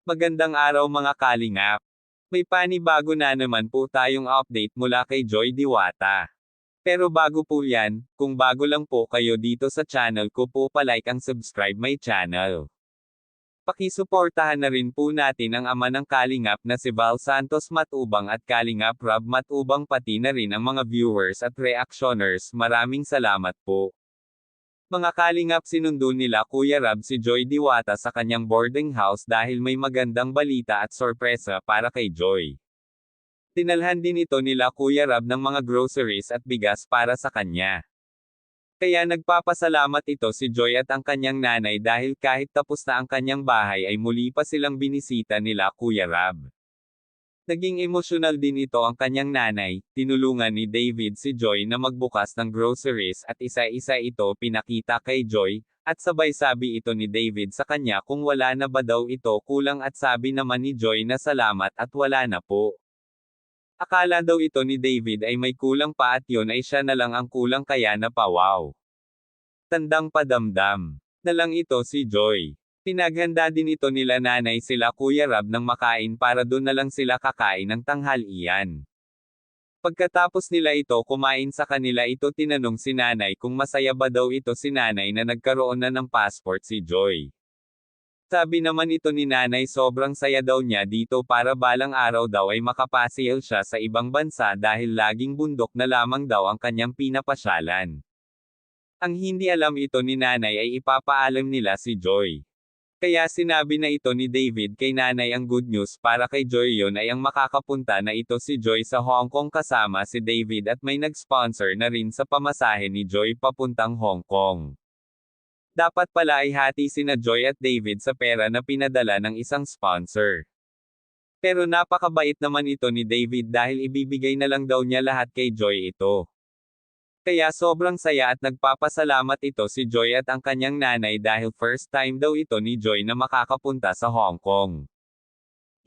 Magandang araw mga kalingap. May panibago na naman po tayong update mula kay Joy Diwata. Pero bago po yan, kung bago lang po kayo dito sa channel ko po palike ang subscribe my channel. Pakisuportahan na rin po natin ang ama ng Kalingap na si Val Santos Matubang at Kalingap Rob Matubang pati na rin ang mga viewers at reactioners. Maraming salamat po. Mga Kalingap, sinundo nila Kuya Rab si Joy Diwata sa kanyang boarding house dahil may magandang balita at sorpresa para kay Joy. Dinalhan din ito nila Kuya Rab ng mga groceries at bigas para sa kanya. Kaya nagpapasalamat ito si Joy at ang kanyang nanay dahil kahit tapos na ang kanyang bahay ay muli pa silang binisita nila Kuya Rab. Naging emosyonal din ito ang kanyang nanay, tinulungan ni David si Joy na magbukas ng groceries at isa-isa ito pinakita kay Joy, at sabay sabi ito ni David sa kanya kung wala na ba daw ito kulang at sabi naman ni Joy na salamat at wala na po. Akala daw ito ni David ay may kulang pa at yun ay siya na lang ang kulang kaya napawaw. Tandang padamdam na lang ito si Joy. Pinaghanda din ito nila nanay sila Kuya Rab ng makain para doon na lang sila kakain ng tanghalian. Pagkatapos nila ito kumain sa kanila ito tinanong si nanay kung masaya ba daw ito si nanay na nagkaroon na ng passport si Joy. Sabi naman ito ni nanay sobrang saya daw niya dito para balang araw daw ay makapasyal siya sa ibang bansa dahil laging bundok na lamang daw ang kanyang pinapasyalan. Ang hindi alam ito ni nanay ay ipapaalam nila si Joy. Kaya sinabi na ito ni David kay nanay ang good news para kay Joy yon ay ang makakapunta na ito si Joy sa Hong Kong kasama si David at may nag-sponsor na rin sa pamasahe ni Joy papuntang Hong Kong. Dapat pala ay hati sina Joy at David sa pera na pinadala ng isang sponsor. Pero napakabait naman ito ni David dahil ibibigay na lang daw niya lahat kay Joy ito. Kaya sobrang saya at nagpapasalamat ito si Joy at ang kanyang nanay dahil first time daw ito ni Joy na makakapunta sa Hong Kong.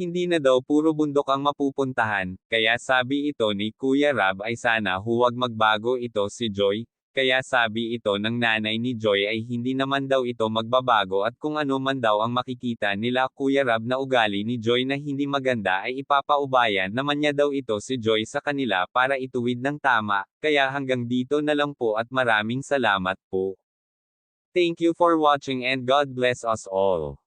Hindi na daw puro bundok ang mapupuntahan, kaya sabi ito ni Kuya Rab ay sana huwag magbago ito si Joy, kaya sabi ito ng nanay ni Joy ay hindi naman daw ito magbabago at kung ano man daw ang makikita nila Kuya Rab na ugali ni Joy na hindi maganda ay ipapaubayan naman niya daw ito si Joy sa kanila para ituwid ng tama, kaya hanggang dito na lang po at maraming salamat po. Thank you for watching and God bless us all.